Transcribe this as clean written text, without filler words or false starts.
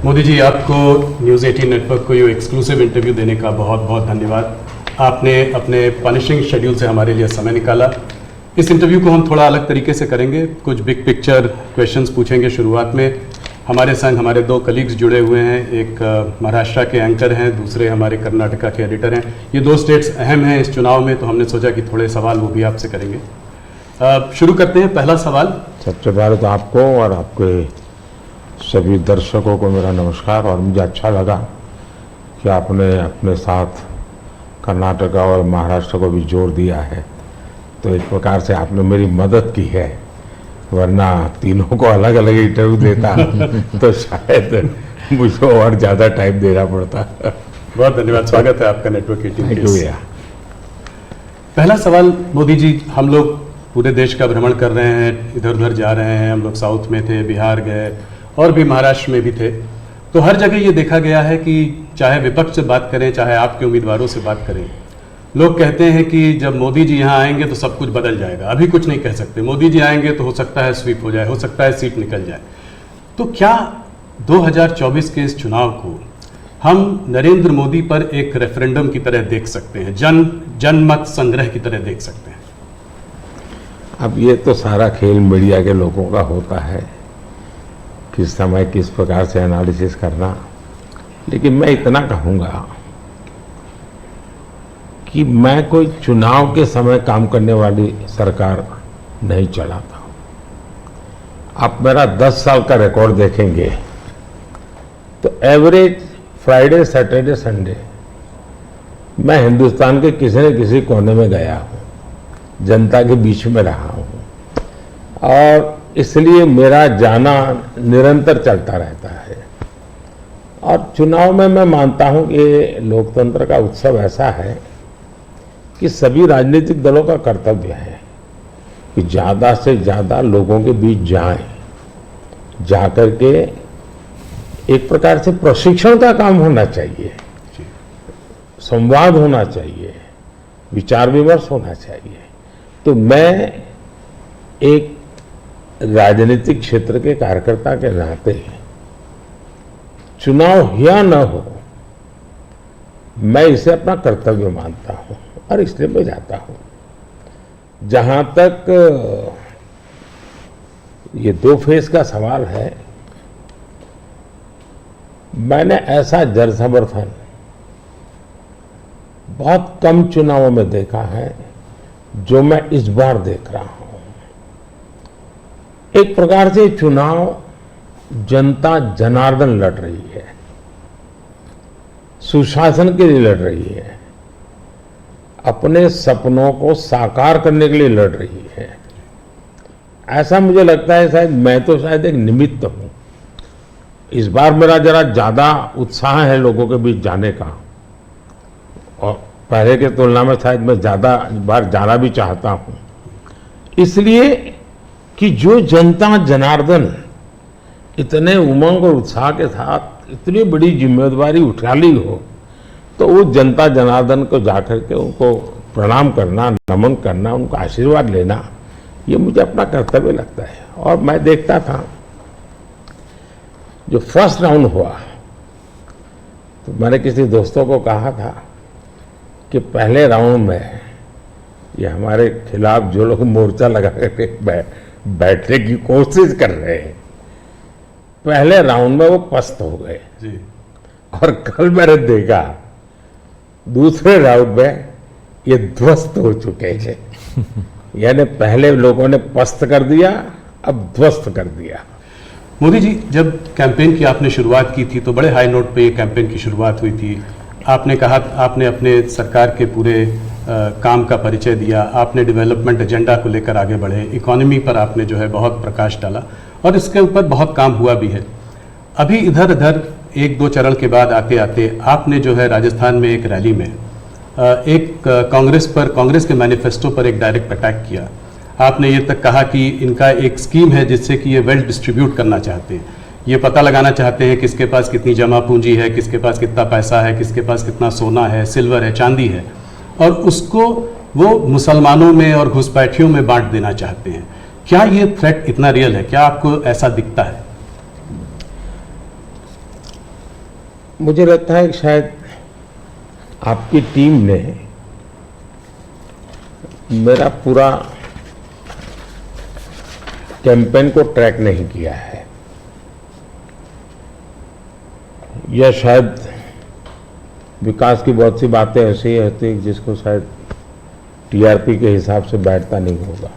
मोदी जी, आपको news 18 network को ये एक्सक्लूसिव इंटरव्यू देने का बहुत बहुत धन्यवाद। आपने अपने पनिशिंग शेड्यूल से हमारे लिए समय निकाला। इस इंटरव्यू को हम थोड़ा अलग तरीके से करेंगे, कुछ बिग पिक्चर क्वेश्चंस पूछेंगे। शुरुआत में हमारे संग हमारे दो कलीग्स जुड़े हुए हैं, एक महाराष्ट्र के एंकर हैं, दूसरे हमारे कर्नाटका के एडिटर हैं। ये दो स्टेट्स अहम हैं इस चुनाव में, तो हमने सोचा कि थोड़े सवाल वो भी आपसे करेंगे। शुरू करते हैं। पहला सवाल। सबसे पहले तो आपको और आपके सभी दर्शकों को मेरा नमस्कार। और मुझे अच्छा लगा कि आपने अपने साथ कर्नाटका और महाराष्ट्र को भी जोड़ दिया है, तो एक प्रकार से आपने मेरी मदद की है, वरना तीनों को अलग अलग इंटरव्यू देता तो शायद मुझको और ज़्यादा टाइम देना पड़ता। बहुत धन्यवाद, स्वागत है आपका नेटवर्क 18 थैंक यू भैया। पहला सवाल मोदी जी, हम लोग पूरे देश का भ्रमण कर रहे हैं, इधर उधर जा रहे हैं। हम लोग साउथ में थे, बिहार गए और भी महाराष्ट्र में भी थे, तो हर जगह ये देखा गया है कि चाहे विपक्ष से बात करें, चाहे आपके उम्मीदवारों से बात करें, लोग कहते हैं कि जब मोदी जी यहाँ आएंगे तो सब कुछ बदल जाएगा। अभी कुछ नहीं कह सकते, मोदी जी आएंगे तो हो सकता है स्वीप हो जाए, हो सकता है सीट निकल जाए। तो क्या 2024 के इस चुनाव को हम नरेंद्र मोदी पर एक रेफरेंडम की तरह देख सकते हैं, जनमत संग्रह की तरह देख सकते हैं? अब ये तो सारा खेल मीडिया के लोगों का होता है, किस समय किस प्रकार से एनालिसिस करना। लेकिन मैं इतना कहूँगा कि मैं कोई चुनाव के समय काम करने वाली सरकार नहीं चलाता हूँ। आप मेरा 10 साल का रिकॉर्ड देखेंगे तो एवरेज फ्राइडे, सैटरडे, संडे मैं हिंदुस्तान के किसी न किसी कोने में गया हूँ, जनता के बीच में रहा हूँ, और इसलिए मेरा जाना निरंतर चलता रहता है। और चुनाव में मैं मानता हूँ कि लोकतंत्र का उत्सव ऐसा है कि सभी राजनीतिक दलों का कर्तव्य है कि ज़्यादा से ज़्यादा लोगों के बीच जाएं, जाकर के एक प्रकार से प्रशिक्षण का काम होना चाहिए, संवाद होना चाहिए, विचार विमर्श होना चाहिए। तो मैं एक राजनीतिक क्षेत्र के कार्यकर्ता के नाते चुनाव या न हो, मैं इसे अपना कर्तव्य मानता हूं और इसलिए मैं जाता हूं। जहां तक ये 2 फेज का सवाल है, मैंने ऐसा जन समर्थन बहुत कम चुनावों में देखा है जो मैं इस बार देख रहा हूं। एक प्रकार से चुनाव जनता जनार्दन लड़ रही है, सुशासन के लिए लड़ रही है, अपने सपनों को साकार करने के लिए लड़ रही है। ऐसा मुझे लगता है, शायद मैं तो शायद एक निमित्त हूं। इस बार मेरा जरा ज्यादा उत्साह है लोगों के बीच जाने का, और पहले के तुलना में शायद मैं ज्यादा बार जाना भी चाहता हूं, इसलिए कि जो जनता जनार्दन इतने उमंग और उत्साह के साथ इतनी बड़ी जिम्मेदारी उठा ली हो, तो वो जनता जनार्दन को जाकर के उनको प्रणाम करना, नमन करना, उनका आशीर्वाद लेना, ये मुझे अपना कर्तव्य लगता है। और मैं देखता था जो फर्स्ट राउंड हुआ, तो मैंने किसी दोस्तों को कहा था कि पहले राउंड में ये हमारे खिलाफ जो लोग मोर्चा लगा करके बैठने की कोशिश कर रहे हैं, पहले राउंड में वो पस्त हो गए जी। और कल मैंने देखा दूसरे राउंड में ये ध्वस्त हो चुके हैं। यानी पहले लोगों ने पस्त कर दिया, अब ध्वस्त कर दिया। मोदी जी, जब कैंपेन की आपने शुरुआत की थी तो बड़े हाई नोट पे ये कैंपेन की शुरुआत हुई थी। आपने कहा, आपने अपने सरकार के पूरे काम का परिचय दिया, आपने डेवलपमेंट एजेंडा को लेकर आगे बढ़े, इकोनॉमी पर आपने जो है बहुत प्रकाश डाला, और इसके ऊपर बहुत काम हुआ भी है। अभी इधर उधर 1-2 चरण के बाद आते आते आपने जो है राजस्थान में एक रैली में एक कांग्रेस के मैनिफेस्टो पर एक डायरेक्ट अटैक किया। आपने ये तक कहा कि इनका एक स्कीम है जिससे कि ये वेल्थ डिस्ट्रीब्यूट करना चाहते हैं, ये पता लगाना चाहते हैं किसके पास कितनी जमा पूंजी है, किसके पास कितना पैसा है, किसके पास कितना सोना है, सिल्वर है, चांदी है, और उसको वो मुसलमानों में और घुसपैठियों में बांट देना चाहते हैं। क्या ये थ्रेट इतना रियल है? क्या आपको ऐसा दिखता है? मुझे लगता है कि शायद आपकी टीम ने मेरा पूरा कैंपेन को ट्रैक नहीं किया है, या शायद विकास की बहुत सी बातें ऐसी होती जिसको शायद टीआरपी के हिसाब से बैठता नहीं होगा।